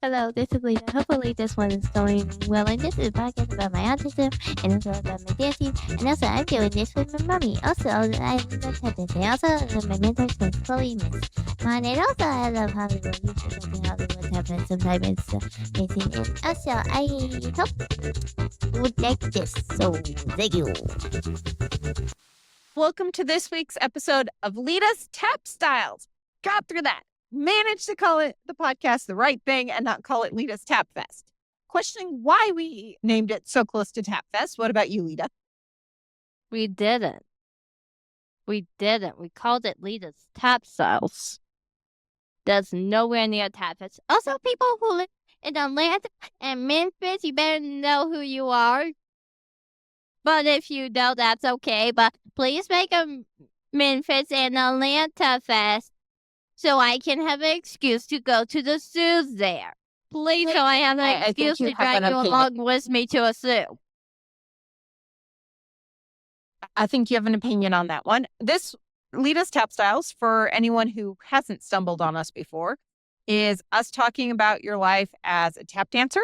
Hello, this is Leta. Hopefully this one is going well. And this is a podcast about my autism and also about my dancing. And also I'm doing this with my mommy. Also, I love tap dancing. Also, my mentor's name is Chloe Miss. Mine. And also, I love Hollywood. You should go to Hollywood tap dance sometime. It's amazing. And also, I hope you would like this. So, thank you. Welcome to this week's episode of Leta's Tap Styles. Got through that. Managed to call it the podcast the right thing and not call it Leta's Tap Fest. Questioning why we named it so close to Tap Fest. What about you, Leta? We didn't. We called it Leta's Tap Styles. That's nowhere near Tap Fest. Also, people who live in Atlanta and Memphis, you better know who you are. But if you don't, that's okay. But please make a Memphis and Atlanta Fest so I can have an excuse to go to the zoos there. Please, so I have an excuse to drag you along with me to a zoo. I think you have an opinion on that one. This Leta's Tap Styles, for anyone who hasn't stumbled on us before, is us talking about your life as a tap dancer.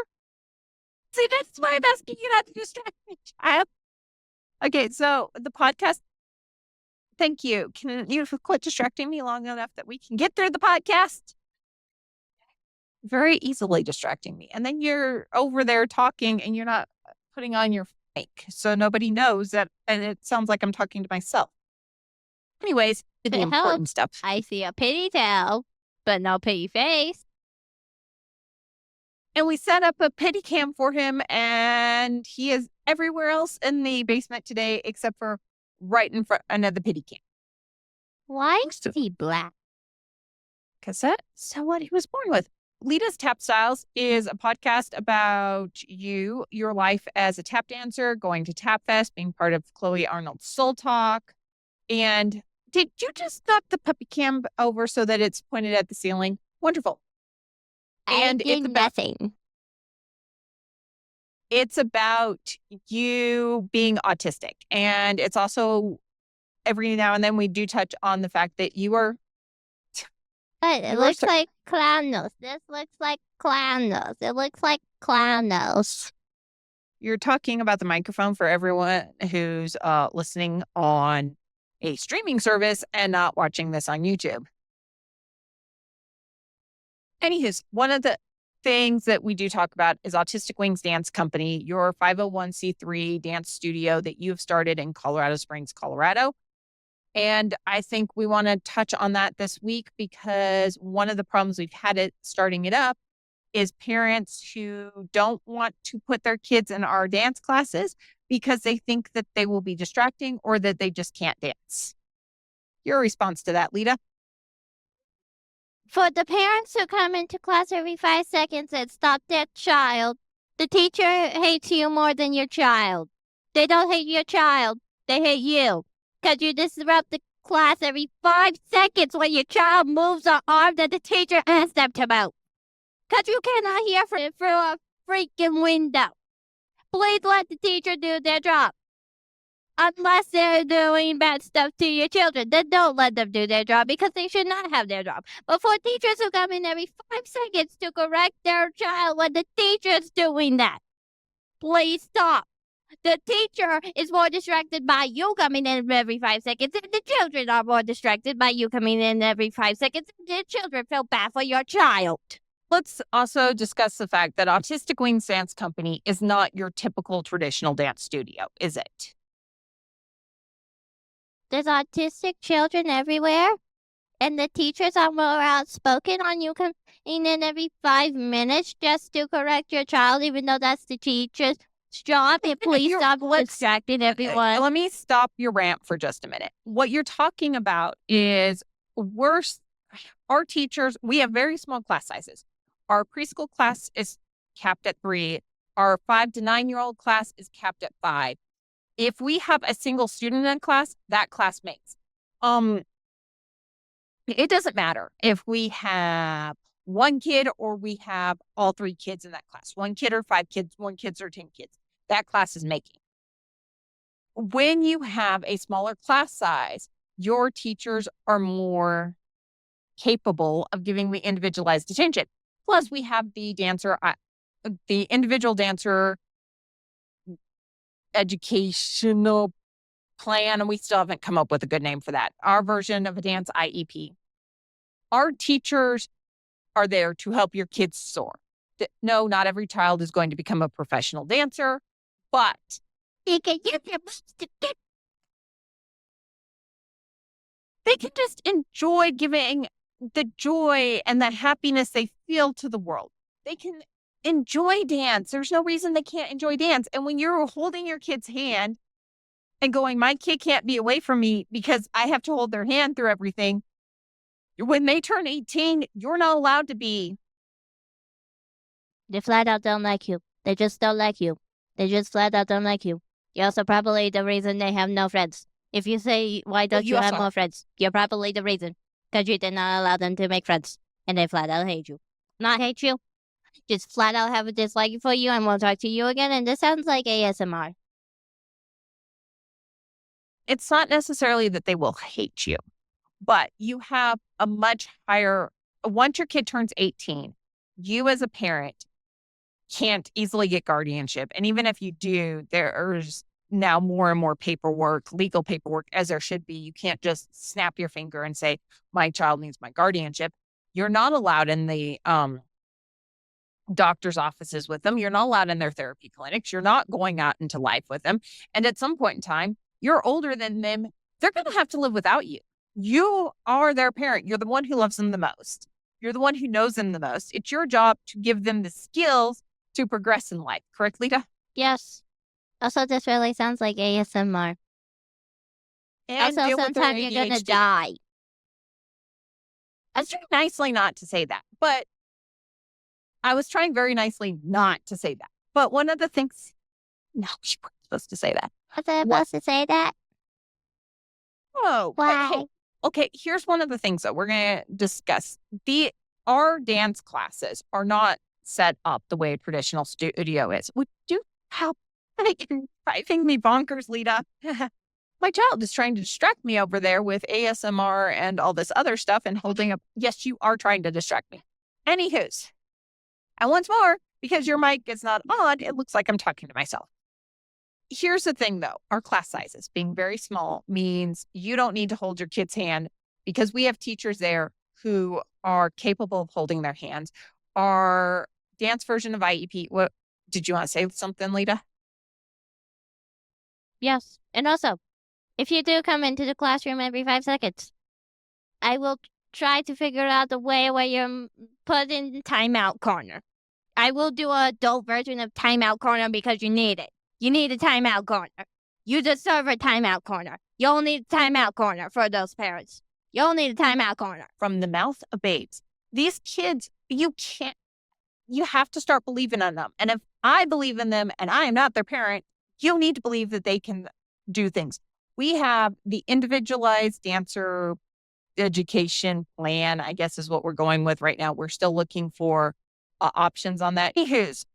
See, that's why I'm asking you not to distract me, child. Okay, so the podcast, thank you. Can you quit distracting me long enough that we can get through the podcast? Very easily distracting me. And then you're over there talking and you're not putting on your mic. So nobody knows that, and it sounds like I'm talking to myself. Anyways, the important stuff. I see a pretty tail, but no pretty face. And we set up a pity cam for him, and he is everywhere else in the basement today except for right in front of the pity cam. Why is he black? Because that's what he was born with. Leta's Tap Styles is a podcast about you, your life as a tap dancer, going to Tap Fest, being part of Chloe Arnold's Soul Talk. And did you just knock the puppy cam over so that it's pointed at the ceiling? Wonderful. And it's nothing. It's about you being autistic. And it's also every now and then we do touch on the fact that you are. But it looks like clown nose. This looks like clown nose. It looks like clown nose. You're talking about the microphone for everyone who's listening on a streaming service and not watching this on YouTube. Anywho, one of the things that we do talk about is Autistic Wings Dance Company, your 501c3 dance studio that you've started in Colorado Springs, Colorado. And I think we want to touch on that this week because one of the problems we've had starting it up is parents who don't want to put their kids in our dance classes because they think that they will be distracting or that they just can't dance. Your response to that, Leta? For the parents who come into class every 5 seconds and stop their child, the teacher hates you more than your child. They don't hate your child. They hate you. Because you disrupt the class every 5 seconds when your child moves an arm that the teacher asked them to move. Because you cannot hear through a freaking window. Please let the teacher do their job. Unless they're doing bad stuff to your children, then don't let them do their job because they should not have their job. But for teachers who come in every 5 seconds to correct their child when the teacher's doing that, please stop. The teacher is more distracted by you coming in every 5 seconds, and the children are more distracted by you coming in every 5 seconds, and the children feel bad for your child. Let's also discuss the fact that Autistic Wings Dance Company is not your typical traditional dance studio, is it? There's autistic children everywhere, and the teachers are more outspoken on you coming in every 5 minutes just to correct your child, even though that's the teacher's job. And please stop distracting everyone. Let me stop your rant for just a minute. What you're talking about is worse. Our teachers, we have very small class sizes. Our preschool class is capped at 3. Our 5 to 9-year-old class is capped at 5. If we have a single student in class, that class makes. It doesn't matter if we have one kid or we have all 3 kids in that class. 1 kid or 5 kids, 1 kid or 10 kids. That class is making. When you have a smaller class size, your teachers are more capable of giving the individualized attention. Plus, we have the the individual dancer educational plan, and we still haven't come up with a good name for that. Our version of a dance IEP. Our teachers are there to help your kids soar. No, not every child is going to become a professional dancer, but You can use your moves to get. they can just enjoy giving the joy and the happiness they feel to the world. They can enjoy dance. There's no reason they can't enjoy dance. And when you're holding your kid's hand and going, my kid can't be away from me because I have to hold their hand through everything. When they turn 18, you're not allowed to be. They flat out don't like you. They just don't like you. They just flat out don't like you. You're also probably the reason they have no friends. If you say, why don't you have more friends? You're probably the reason. Because you did not allow them to make friends. And they flat out hate you. Not hate you. Just flat out have a dislike for you and won't talk to you again. And this sounds like ASMR. It's not necessarily that they will hate you, but you have a much higher, once your kid turns 18, you as a parent can't easily get guardianship. And even if you do, there's now more and more paperwork, legal paperwork, as there should be. You can't just snap your finger and say, my child needs my guardianship. You're not allowed in the doctor's offices with them. You're not allowed in their therapy clinics. You're not going out into life with them. And at some point in time, you're older than them. They're going to have to live without you. You are their parent. You're the one who loves them the most. You're the one who knows them the most. It's your job to give them the skills to progress in life. Correct, Leta? Yes. Also, this really sounds like ASMR. And Also, sometime you're going to die. I was trying nicely not to say that, but I was trying very nicely not to say that. But one of the things, no, you weren't supposed to say that. Was I supposed to say that? Oh, Why? Okay, here's one of the things that we're going to discuss. Our dance classes are not set up the way a traditional studio is. Would you help? Driving me bonkers, Leta. My child is trying to distract me over there with ASMR and all this other stuff and holding up. Yes, you are trying to distract me. Anywho's. And once more, because your mic is not on, it looks like I'm talking to myself. Here's the thing, though. Our class sizes being very small means you don't need to hold your kid's hand because we have teachers there who are capable of holding their hands. Our dance version of IEP, what did you want to say something, Leta? Yes. And also, if you do come into the classroom every 5 seconds, I will try to figure out the way where you're put in timeout corner. I will do a adult version of timeout corner because you need it. You need a timeout corner. You deserve a timeout corner. You'll need a timeout corner for those parents. You'll need a timeout corner. From the mouth of babes. These kids, you have to start believing in them. And if I believe in them and I am not their parent, you need to believe that they can do things. We have the individualized dancer education plan, I guess is what we're going with right now. We're still looking for options on that.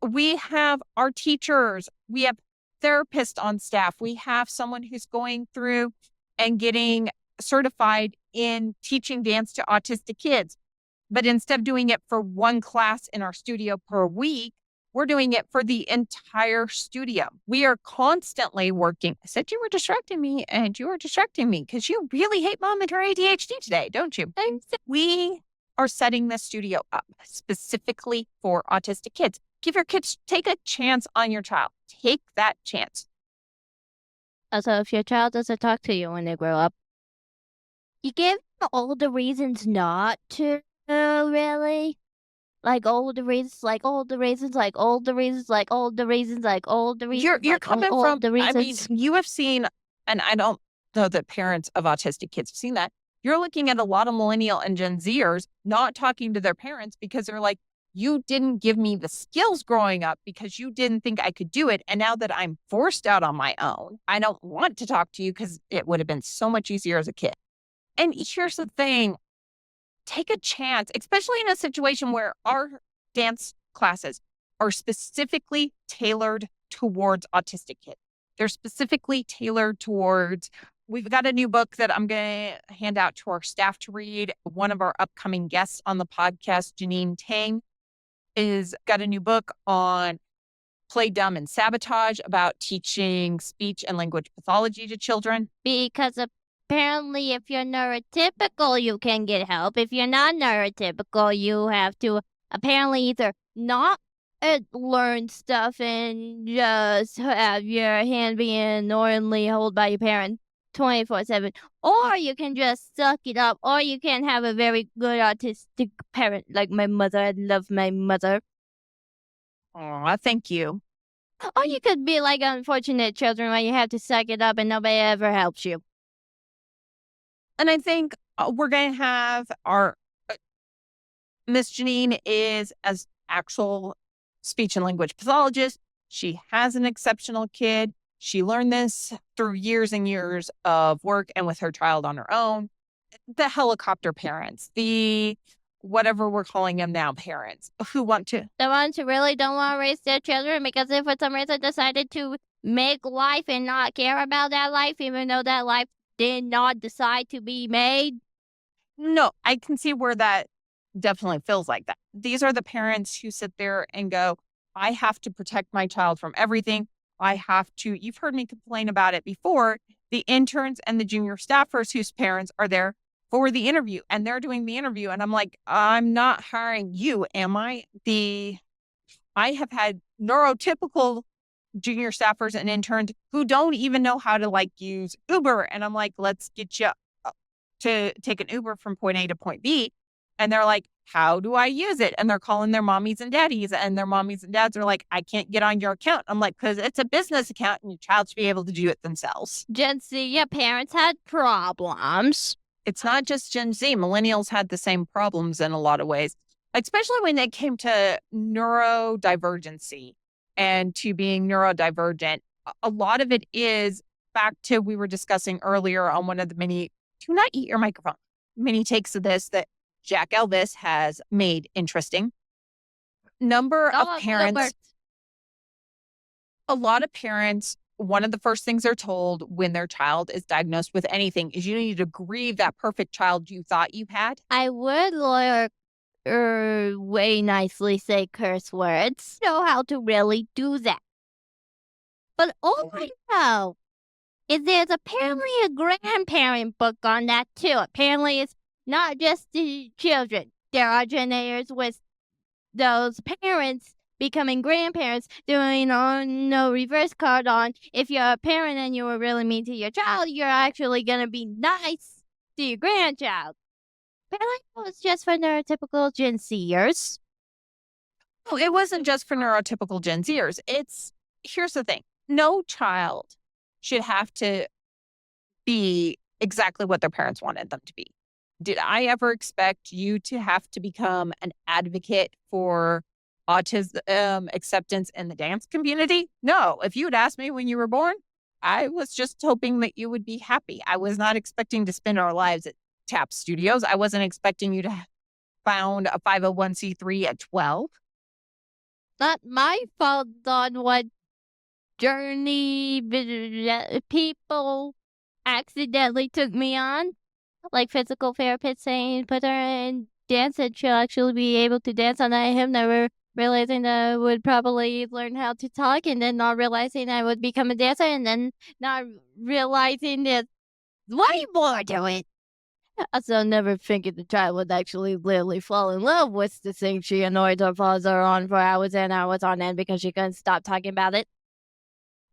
We have our teachers. We have therapists on staff. We have someone who's going through and getting certified in teaching dance to autistic kids. But instead of doing it for one class in our studio per week, we're doing it for the entire studio. We are constantly working. I said you were distracting me and you were distracting me because you really hate mom and her ADHD today, don't you? We are setting the studio up specifically for autistic kids. Give your kids, take a chance on your child. Take that chance. Also, if your child doesn't talk to you when they grow up, you give them all the reasons not to, really. Like all the reasons, like all the reasons, like all the reasons, like all the reasons, like all the reasons. You're like coming all from, the reasons. I mean, you have seen, and I don't know that parents of autistic kids have seen that. You're looking at a lot of millennial and Gen Zers not talking to their parents because they're like, you didn't give me the skills growing up because you didn't think I could do it. And now that I'm forced out on my own, I don't want to talk to you because it would have been so much easier as a kid. And here's the thing. Take a chance, especially in a situation where our dance classes are specifically tailored towards autistic kids. They're specifically tailored towards, we've got a new book that I'm going to hand out to our staff to read. One of our upcoming guests on the podcast, Janine Tang, is got a new book on play dumb and sabotage about teaching speech and language pathology to children. Because apparently, if you're neurotypical, you can get help. If you're not neurotypical, you have to apparently either not learn stuff and just have your hand being annoyingly held by your parent 24/7, or you can just suck it up, or you can have a very good autistic parent like my mother. I love my mother. Aw, thank you. Or you could be like unfortunate children where you have to suck it up and nobody ever helps you. And I think we're going to have our Miss Janine is as actual speech and language pathologist. She has an exceptional kid. She learned this through years and years of work and with her child on her own. The helicopter parents, the whatever we're calling them now, parents who want to. The ones who really don't want to raise their children because if for some reason decided to make life and not care about that life, even though that life did not decide to be made. No, I can see where that definitely feels like that. These are the parents who sit there and go, I have to protect my child from everything. I have to, you've heard me complain about it before, the interns and the junior staffers whose parents are there for the interview and they're doing the interview. And I'm like, I'm not hiring you, am I? I have had neurotypical junior staffers and interns who don't even know how to like use Uber. And I'm like, let's get you to take an Uber from point A to point B. And they're like, how do I use it? And they're calling their mommies and daddies, and their mommies and dads are like, I can't get on your account. I'm like, because it's a business account and your child should be able to do it themselves. Gen Z, your parents had problems. It's not just Gen Z. Millennials had the same problems in a lot of ways, especially when they came to neurodivergency and to being neurodivergent. A lot of it is back to we were discussing earlier on one of the many, do not eat your microphone, many takes of this that Jack Elvis has made interesting. Number of parents, a lot of parents, one of the first things they're told when their child is diagnosed with anything is you need to grieve that perfect child you thought you had. I would way nicely say curse words. Know how to really do that. But all I know is there's apparently a grandparent book on that too. Apparently it's not just the children. There are generators with those parents becoming grandparents doing no reverse card on. If you're a parent and you were really mean to your child, you're actually going to be nice to your grandchild. But I know it's just for neurotypical Gen Zers. No, it wasn't just for neurotypical Gen Zers. Here's the thing. No child should have to be exactly what their parents wanted them to be. Did I ever expect you to have to become an advocate for autism acceptance in the dance community? No. If you had asked me when you were born, I was just hoping that you would be happy. I was not expecting to spend our lives at Tap Studios. I wasn't expecting you to found a 501c3 at 12. Not my fault on what journey people accidentally took me on. Like physical therapist saying put her in dance and she'll actually be able to dance, and I him never realizing that I would probably learn how to talk, and then not realizing I would become a dancer, and then not realizing there's way more to it. Also never thinking the child would actually literally fall in love with the thing she annoyed her father on for hours and hours on end because she couldn't stop talking about it.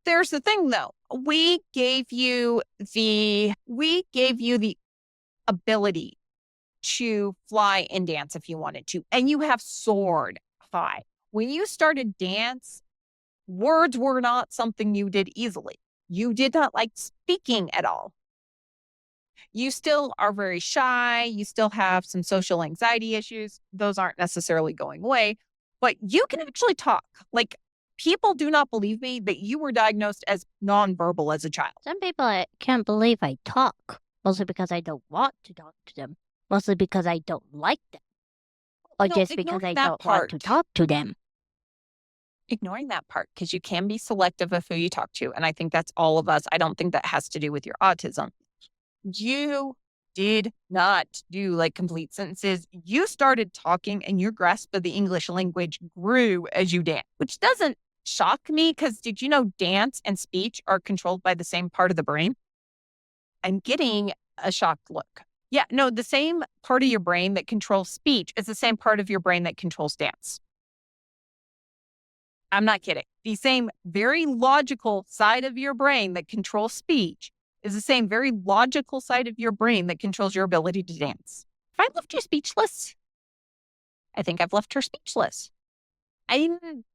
There's the thing though. We gave you the ability to fly and dance if you wanted to, and you have soared high. When you started dance, words were not something you did easily. You did not like speaking at all. You still are very shy. You still have some social anxiety issues. Those aren't necessarily going away, but you can actually talk. Like, people do not believe me that you were diagnosed as nonverbal as a child. Some people can't believe I talk, mostly because I don't want to talk to them, mostly because I don't like them, or No, just because I ignoring that don't want to part. talk to them. Ignoring that part, because you can be selective of who you talk to. And I think that's all of us. I don't think that has to do with your autism. You did not do like complete sentences. You started talking and your grasp of the English language grew as you danced, which doesn't shock me because did you know dance and speech are controlled by the same part of the brain? I'm getting a shocked look. Yeah, no, the same part of your brain that controls speech is the same part of your brain that controls dance. I'm not kidding. The same very logical side of your brain that controls speech is the same very logical side of your brain that controls your ability to dance. If I left you speechless, I think I've left her speechless. I'm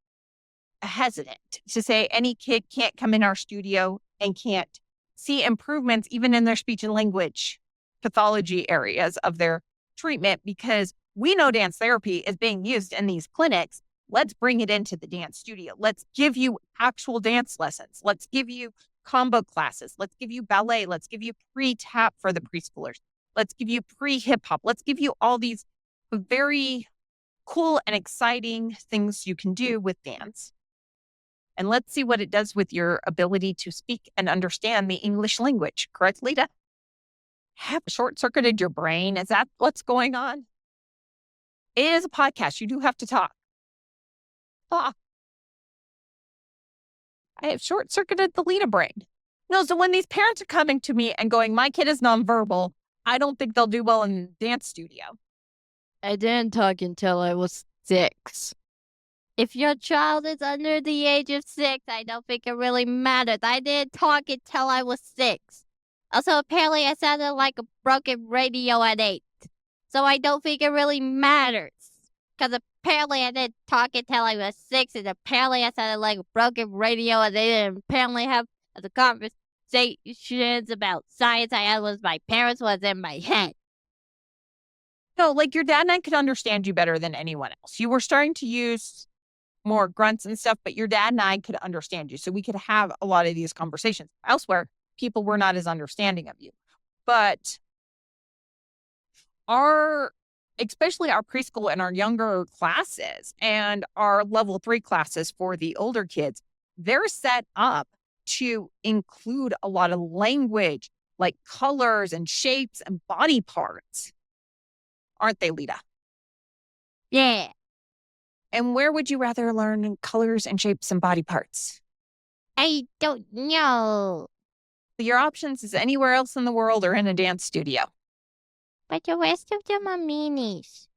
hesitant to say any kid can't come in our studio and can't see improvements even in their speech and language pathology areas of their treatment because we know dance therapy is being used in these clinics. Let's bring it into the dance studio. Let's give you actual dance lessons. Let's give you combo classes. Let's give you ballet. Let's give you pre-tap for the preschoolers. Let's give you pre-hip hop. Let's give you all these very cool and exciting things you can do with dance. And let's see what it does with your ability to speak and understand the English language. Correct, Leta? Have short-circuited your brain? Is that what's going on? It is a podcast. You do have to talk. I have short-circuited the Leta brain. No, so when these parents are coming to me and going, my kid is nonverbal, I don't think they'll do well in the dance studio. I didn't talk until I was 6. If your child is under the age of 6, I don't think it really matters. I didn't talk until I was 6. Also, apparently I sounded like a broken radio at 8. So I don't think it really matters. Because apparently I didn't talk until I was 6, and apparently I sounded like a broken radio, and they didn't apparently have the conversations about science I had with my parents was in my head. No, like your dad and I could understand you better than anyone else. You were starting to use more grunts and stuff, but your dad and I could understand you. So we could have a lot of these conversations. Elsewhere, people were not as understanding of you. But especially our preschool and our younger classes and our level 3 classes for the older kids, they're set up to include a lot of language, like colors and shapes and body parts. Aren't they, Leta? Yeah. And where would you rather learn colors and shapes and body parts? I don't know. Your options is anywhere else in the world or in a dance studio. But the rest of them are meanies.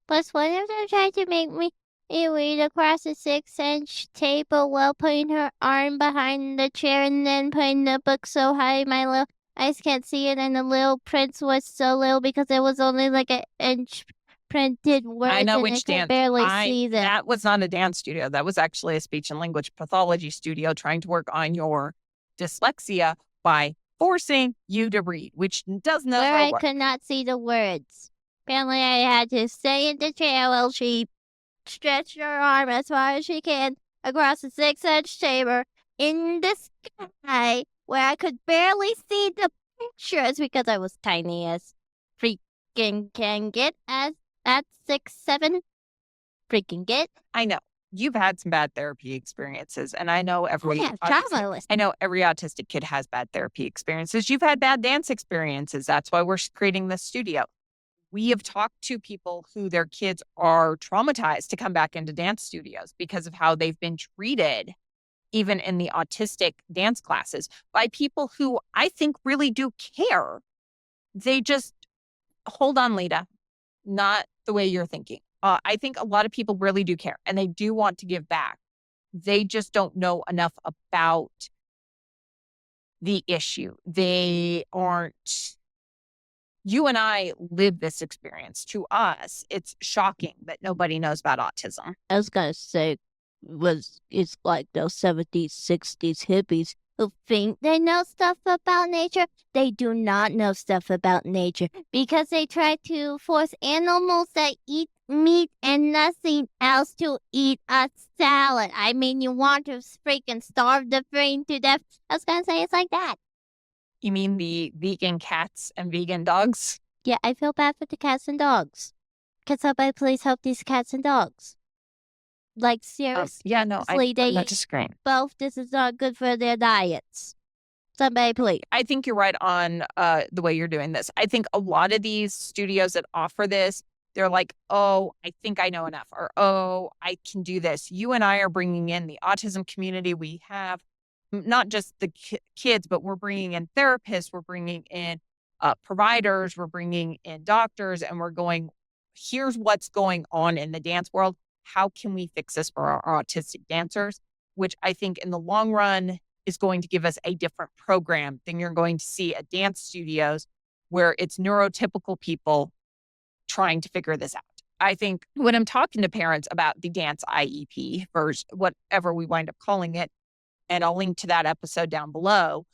Plus, one of them tried to make me read across a 6-inch table while putting her arm behind the chair and then putting the book so high my little eyes can't see it, and the little prints was so little because it was only like an inch printed words. I know and which I could dance. barely see them. That was not a dance studio. That was actually a speech and language pathology studio trying to work on your dyslexia by forcing you to read, which does not Where I work. could not see the words. Apparently, I had to stay in the chair while she stretched her arm as far as she can across the 6-inch table in the sky where I could barely see the pictures because I was tiny as freaking can get at 6'7". Freaking get. I know. You've had some bad therapy experiences, and I know every autistic kid has bad therapy experiences. You've had bad dance experiences. That's why we're creating this studio. We have talked to people who their kids are traumatized to come back into dance studios because of how they've been treated, even in the autistic dance classes, by people who I think really do care. They just, hold on, Leta, not the way you're thinking. I think a lot of people really do care and they do want to give back. They just don't know enough about the issue. They aren't. You and I live this experience. To us, it's shocking that nobody knows about autism. I was going to say, it's like those 70s, 60s hippies who think they know stuff about nature. They do not know stuff about nature because they try to force animals that eat meat and nothing else to eat a salad. I mean, you want to freaking starve the brain to death. I was going to say it's like that. You mean the vegan cats and vegan dogs? Yeah, I feel bad for the cats and dogs. Can somebody please help these cats and dogs? Like, seriously. Yeah, no, I'm not disagreeing. Both, this is not good for their diets. Somebody please. I think you're right on the way you're doing this. I think a lot of these studios that offer this, they're like, oh, I think I know enough, or oh, I can do this. You and I are bringing in the autism community. We have not just the kids, but we're bringing in therapists, we're bringing in providers, we're bringing in doctors, and we're going, here's what's going on in the dance world. How can we fix this for our autistic dancers? Which I think in the long run is going to give us a different program than you're going to see at dance studios where it's neurotypical people trying to figure this out. I think when I'm talking to parents about the dance IEP version, whatever we wind up calling it, and I'll link to that episode down below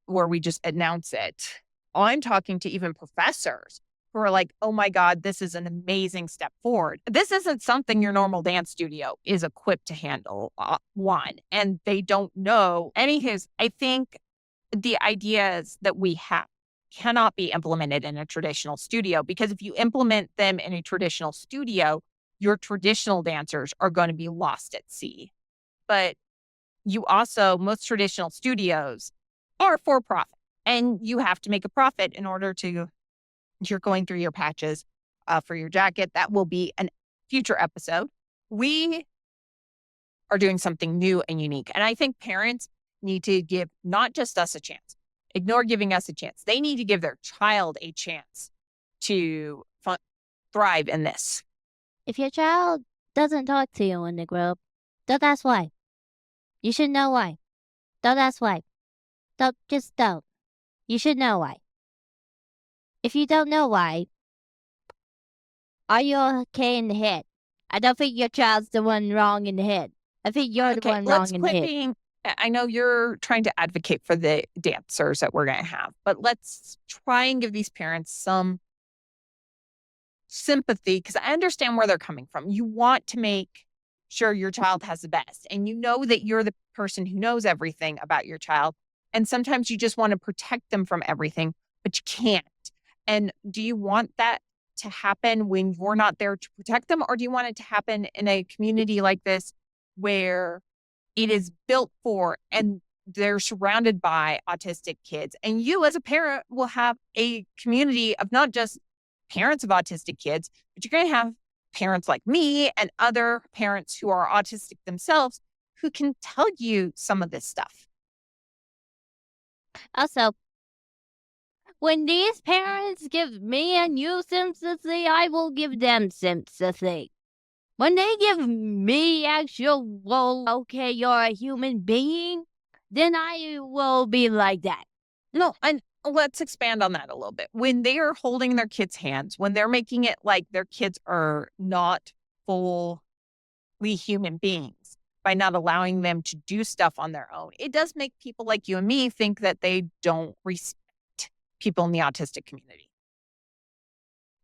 where we just announce it, I'm talking to even professors who are like, oh my God, this is an amazing step forward. This isn't something your normal dance studio is equipped to handle, one, and they don't know. Anywho, I think the ideas that we have cannot be implemented in a traditional studio, because if you implement them in a traditional studio, your traditional dancers are going to be lost at sea. But most traditional studios are for profit, and you have to make a profit in order to, you're going through your patches for your jacket. That will be a future episode. We are doing something new and unique. And I think parents need to give not just us a chance, ignore giving us a chance. They need to give their child a chance to thrive in this. If your child doesn't talk to you in the group, don't ask why. You should know why. Don't ask why. Just don't. You should know why. If you don't know why, are you okay in the head? I don't think your child's the one wrong in the head. I think you're the one wrong in the head. I know you're trying to advocate for the dancers that we're going to have, but let's try and give these parents some sympathy, because I understand where they're coming from. You want to make sure your child has the best, and you know that you're the person who knows everything about your child. And sometimes you just want to protect them from everything, but you can't. And do you want that to happen when you're not there to protect them? Or do you want it to happen in a community like this where it is built for and they're surrounded by autistic kids? And you as a parent will have a community of not just parents of autistic kids, but you're going to have parents like me and other parents who are autistic themselves who can tell you some of this stuff. Also, when these parents give me and you sympathy, I will give them sympathy. When they give me actual, okay, you're a human being, then I will be like that. No, and let's expand on that a little bit. When they are holding their kids' hands, when they're making it like their kids are not fully human beings by not allowing them to do stuff on their own, it does make people like you and me think that they don't respect people in the autistic community.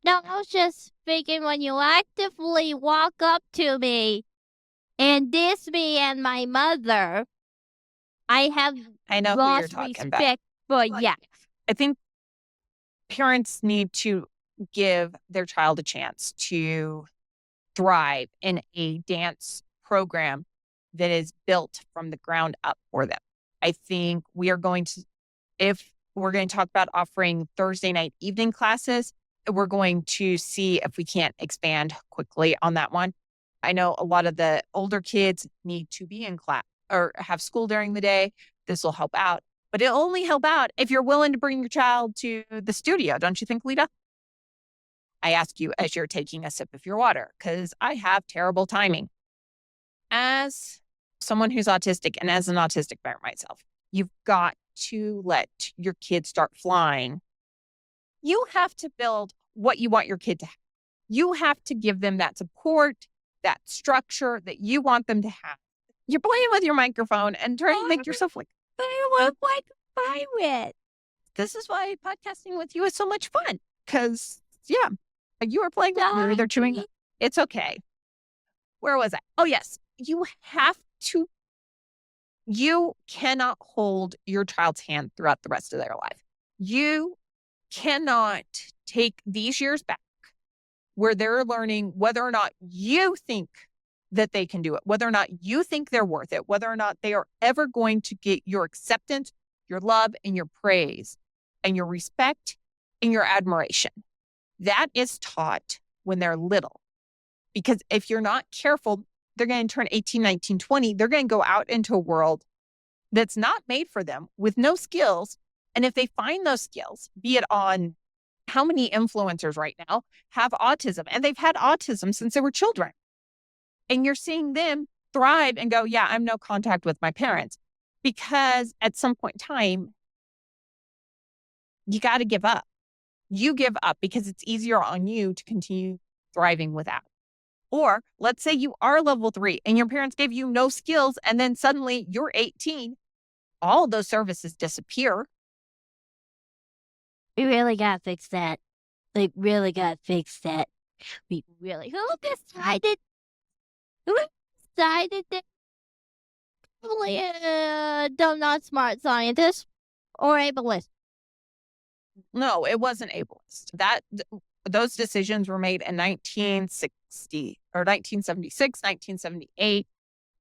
No, I was just thinking when you actively walk up to me and diss me and my mother, I know lost who you're talking respect for you. I think parents need to give their child a chance to thrive in a dance program that is built from the ground up for them. I think we are going to, if we're going to talk about offering Thursday night evening classes, we're going to see if we can't expand quickly on that one. I know a lot of the older kids need to be in class or have school during the day. This will help out, but it'll only help out if you're willing to bring your child to the studio. Don't you think, Leta? I ask you as you're taking a sip of your water, because I have terrible timing. As someone who's autistic and as an autistic parent myself, you've got to let your kid start flying. You have to build what you want your kid to have. You have to give them that support, that structure that you want them to have. You're playing with your microphone and trying to make yourself like, I look like a pirate. This is why podcasting with you is so much fun. Because, yeah, you are playing with me. They're chewing. It's okay. Where was I? Oh, yes. You cannot hold your child's hand throughout the rest of their life. You cannot take these years back where they're learning whether or not you think that they can do it, whether or not you think they're worth it, whether or not they are ever going to get your acceptance your love, and your praise, and your respect, and your admiration. That is taught when they're little. Because if you're not careful, they're going to turn 18, 19, 20. They're going to go out into a world that's not made for them with no skills. And if they find those skills, be it on how many influencers right now have autism, and they've had autism since they were children. And you're seeing them thrive and go, yeah, I'm no contact with my parents. Because at some point in time, you got to give up. You give up because it's easier on you to continue thriving without. Or let's say you are level 3 and your parents gave you no skills, and then suddenly you're 18. All those services disappear. We really gotta fix that. Like, really gotta fix that. We really. Who decided that? Probably a dumb, not smart scientist or ableist. No, it wasn't ableist. Those decisions were made in 1960 or 1976, 1978,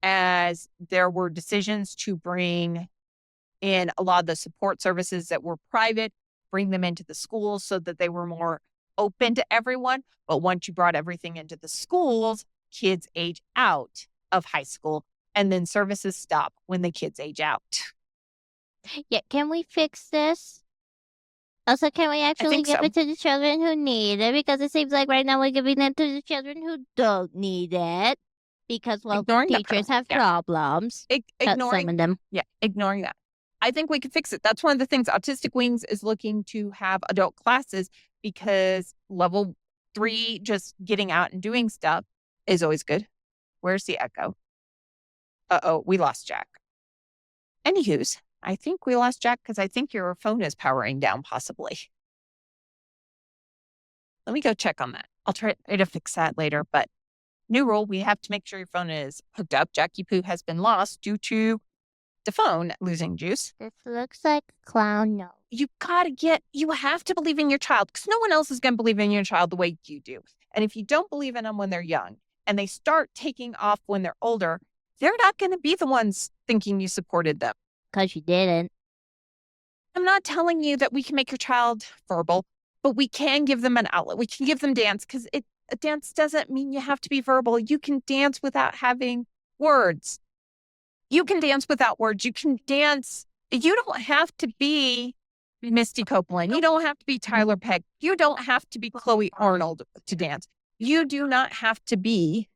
as there were decisions to bring in a lot of the support services that were private, bring them into the schools so that they were more open to everyone. But once you brought everything into the schools, kids age out of high school, and then services stop when the kids age out. Yeah, can we fix this? Also, can we actually think give so. it to the children who need it? Because it seems like right now we're giving it to the children who don't need it. Because, well, Ignoring that teachers part, have yeah. problems. Some Ignoring, of them. yeah, ignoring that. I think we can fix it. That's one of the things. Autistic Wings is looking to have adult classes because level 3, just getting out and doing stuff is always good. Where's the echo? Uh-oh, we lost Jack. Anywho's, I think we lost Jack because I think your phone is powering down, possibly. Let me go check on that. I'll try to fix that later. But new rule, we have to make sure your phone is hooked up. Jackie Poo has been lost due to the phone losing juice. This looks like a clown nose. You have to believe in your child, because no one else is going to believe in your child the way you do. And if you don't believe in them when they're young and they start taking off when they're older, they're not going to be the ones thinking you supported them. Because you didn't. I'm not telling you that we can make your child verbal, but we can give them an outlet. We can give them dance, because a dance doesn't mean you have to be verbal. You can dance without having words. You can dance without words. You can dance. You don't have to be Misty Copeland. You don't have to be Tyler Peck. You don't have to be Chloe Arnold to dance. You do not have to be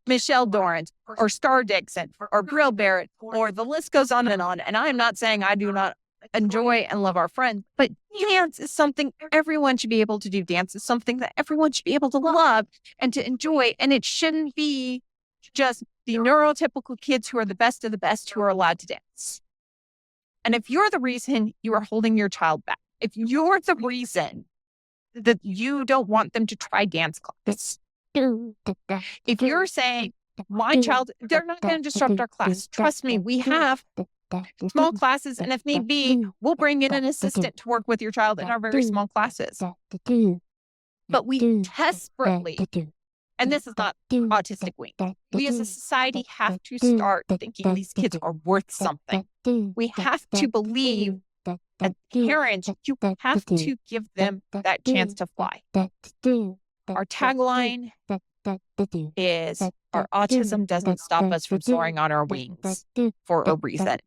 Michelle Dorrance or Star Dixon or Brill Barrett, or the list goes on. And I'm not saying I do not enjoy and love our friends, but dance is something everyone should be able to do. Dance is something that everyone should be able to love and to enjoy. And it shouldn't be just the neurotypical kids who are the best of the best who are allowed to dance. And if you're the reason you are holding your child back, if you're the reason that you don't want them to try dance class, if you're saying, my child, they're not going to disrupt our class. Trust me, we have small classes, and if need be, we'll bring in an assistant to work with your child in our very small classes. But we desperately, and this is not Autistic Wings, we as a society have to start thinking these kids are worth something. We have to believe, as parents, you have to give them that chance to fly. Our tagline is, our autism doesn't stop us from soaring on our wings for a reason.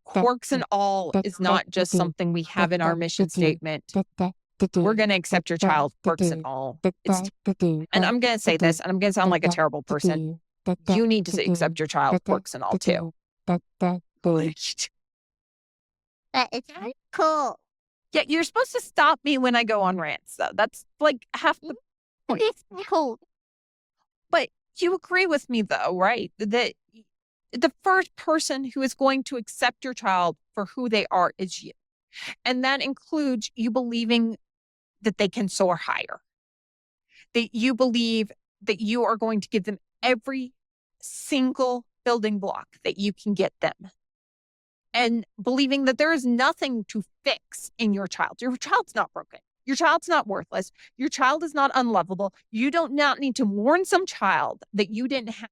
Quirks and all is not just something we have in our mission statement. We're going to accept your child, quirks and all. And I'm going to say this, and I'm going to sound like a terrible person. You need to accept your child, quirks and all, too. It's very cool. Yeah, you're supposed to stop me when I go on rants, though. That's like half the point. It's cool. But you agree with me, though, right? That the first person who is going to accept your child for who they are is you. And that includes you believing that they can soar higher. That you believe that you are going to give them every single building block that you can get them. And believing that there is nothing to fix in your child. Your child's not broken. Your child's not worthless. Your child is not unlovable. You don't not need to warn some child that you didn't have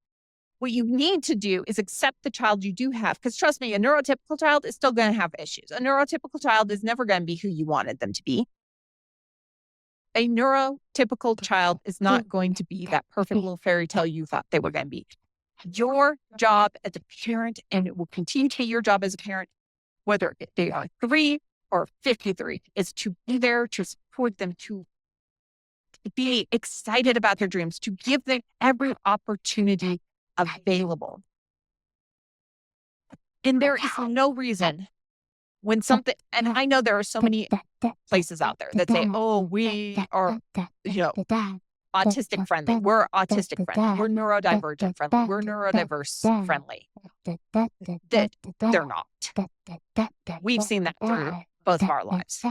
What you need to do is accept the child you do have. Because trust me, a neurotypical child is still going to have issues. A neurotypical child is never going to be who you wanted them to be. A neurotypical child is not going to be that perfect little fairy tale you thought they were going to be. Your job as a parent, and it will continue to be your job as a parent, whether they are 3 or 53, is to be there to support them, to be excited about their dreams, to give them every opportunity available. And there is no reason when something, and I know there are so many places out there that say, oh, we are, autistic friendly. We're autistic friendly. We're neurodivergent friendly. We're neurodiverse friendly. That they're not. We've seen that through both of our lives.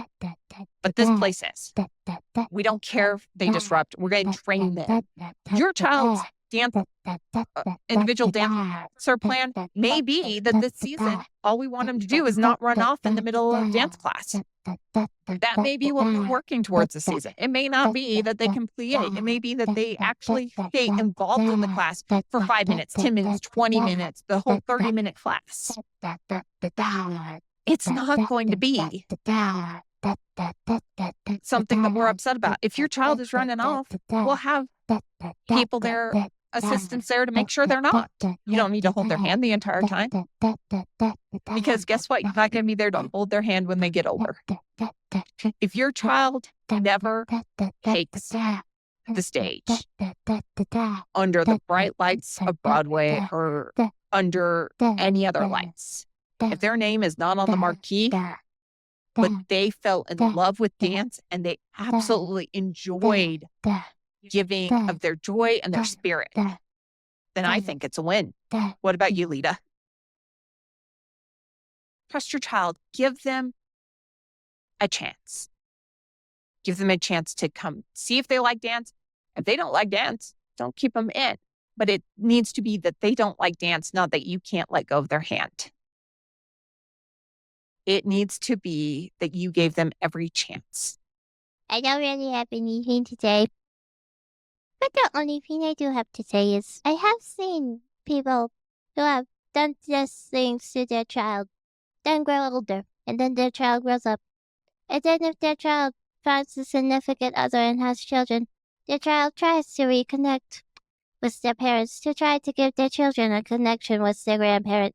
But this place is. We don't care if they disrupt. We're going to train them. Your child's individual dancer plan may be that this season, all we want them to do is not run off in the middle of dance class. That may be what we're working towards this season. It may not be that they can play. It may be that they actually stay involved in the class for 5 minutes, 10 minutes, 20 minutes, the whole 30-minute class. It's not going to be something that we're upset about. If your child is running off, we'll have people there, assistants there to make sure they're not. You don't need to hold their hand the entire time. Because guess what? You're not going to be there to hold their hand when they get older. If your child never takes the stage under the bright lights of Broadway or under any other lights, if their name is not on the marquee, but they fell in love with dance and they absolutely enjoyed giving of their joy and their spirit, then I think it's a win. What about you, Leta? Trust your child. Give them a chance. Give them a chance to come see if they like dance. If they don't like dance, don't keep them in. But it needs to be that they don't like dance, not that you can't let go of their hand. It needs to be that you gave them every chance. I don't really have anything to say. But the only thing I do have to say is I have seen people who have done these things to their child, then grow older, and then their child grows up. And then if their child finds a significant other and has children, their child tries to reconnect with their parents to try to give their children a connection with their grandparent.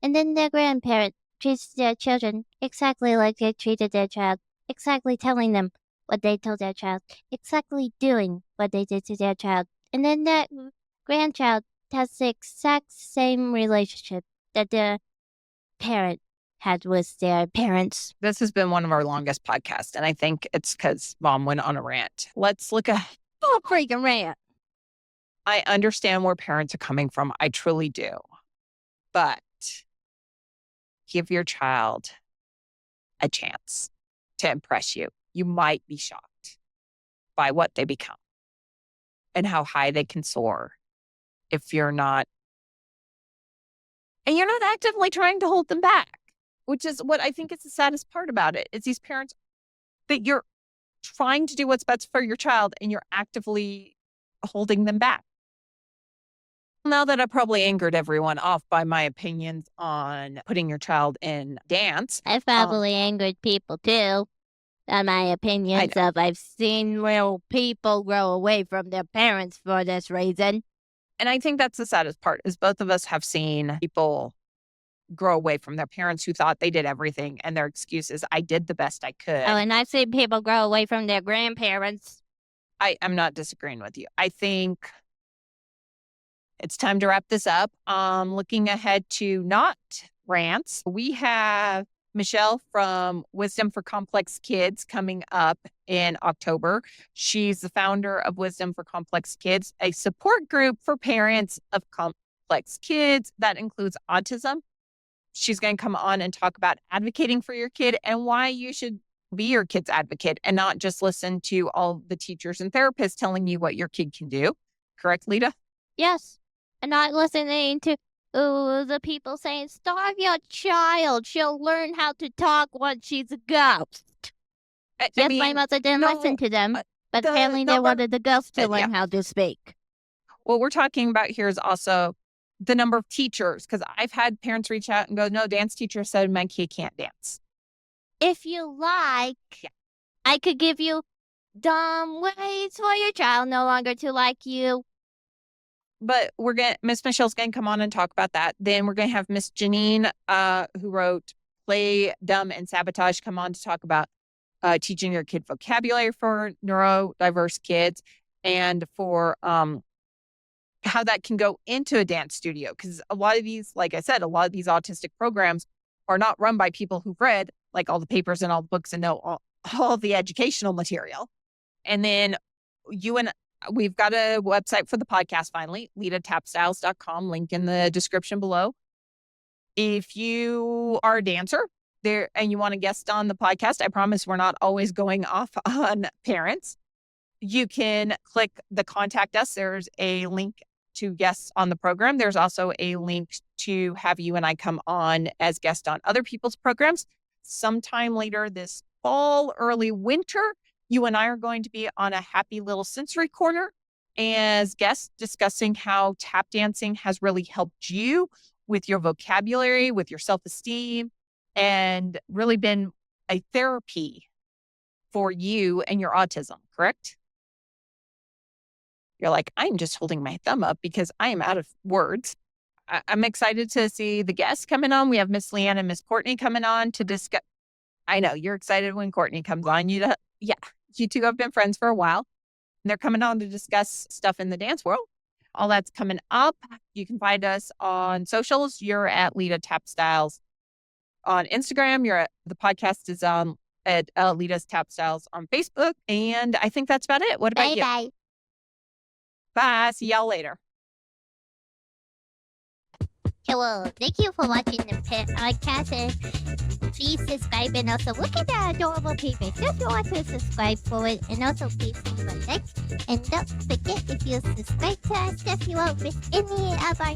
And then their grandparent treats their children exactly like they treated their child, exactly telling them what they told their child, exactly doing what they did to their child. And then that grandchild has the exact same relationship that their parent had with their parents. This has been one of our longest podcasts, and I think it's because Mom went on a rant. Let's look at Oh, freaking rant. I understand where parents are coming from. I truly do. But give your child a chance to impress you. You might be shocked by what they become and how high they can soar if you're not, and you're not actively trying to hold them back, which is what I think is the saddest part about it. It's these parents that you're trying to do what's best for your child and you're actively holding them back. Now that I probably angered everyone off by my opinions on putting your child in dance. I've probably angered people too. On my opinions of I've seen little people grow away from their parents for this reason. And I think that's the saddest part is both of us have seen people grow away from their parents who thought they did everything and their excuse is I did the best I could. Oh, and I've seen people grow away from their grandparents. I'm not disagreeing with you. I think it's time to wrap this up. Looking ahead to not rants, we have Michelle from Wisdom for Complex Kids coming up in October. She's the founder of Wisdom for Complex Kids, a support group for parents of complex kids that includes autism. She's going to come on and talk about advocating for your kid and why you should be your kid's advocate and not just listen to all the teachers and therapists telling you what your kid can do. Correct, Leta? Yes. And not listening to the people saying, starve your child. She'll learn how to talk once she's a ghost. My mother didn't listen to them, but apparently they wanted the ghost to learn how to speak. What we're talking about here is also the number of teachers, because I've had parents reach out and go, no, dance teacher said my kid can't dance. If you like, I could give you dumb ways for your child no longer to like you. But Miss Michelle's going to come on and talk about that. Then we're going to have Miss Janine, who wrote Play, Dumb, and Sabotage, come on to talk about teaching your kid vocabulary for neurodiverse kids and for how that can go into a dance studio. Because a lot of these, like I said, a lot of these autistic programs are not run by people who've read like all the papers and all the books and know all the educational material. And then we've got a website for the podcast finally, letatapstyles.com, link in the description below. If you are a dancer there and you want to guest on the podcast, I promise we're not always going off on parents. You can click the contact us. There's a link to guests on the program. There's also a link to have you and I come on as guests on other people's programs. Sometime later this fall, early winter, you and I are going to be on a happy little sensory corner as guests discussing how tap dancing has really helped you with your vocabulary, with your self-esteem, and really been a therapy for you and your autism, correct? You're like, I'm just holding my thumb up because I am out of words. I'm excited to see the guests coming on. We have Miss Leanne and Miss Courtney coming on to discuss. I know you're excited when Courtney comes on. You two have been friends for a while. And they're coming on to discuss stuff in the dance world. All that's coming up. You can find us on socials. You're at Leta Tap Styles on Instagram. The podcast is at Leta's Tap Styles on Facebook. And I think that's about it. What about you? Bye. Bye. See y'all later. Hello, thank you for watching the podcast, and please subscribe, and also look at the adorable papers. If you want to subscribe for it, and also please leave a like, and don't forget, if you subscribe to us, that you won't miss any of our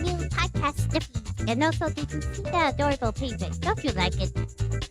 new podcast stuff. And also, did you see the adorable papers? Don't you like it?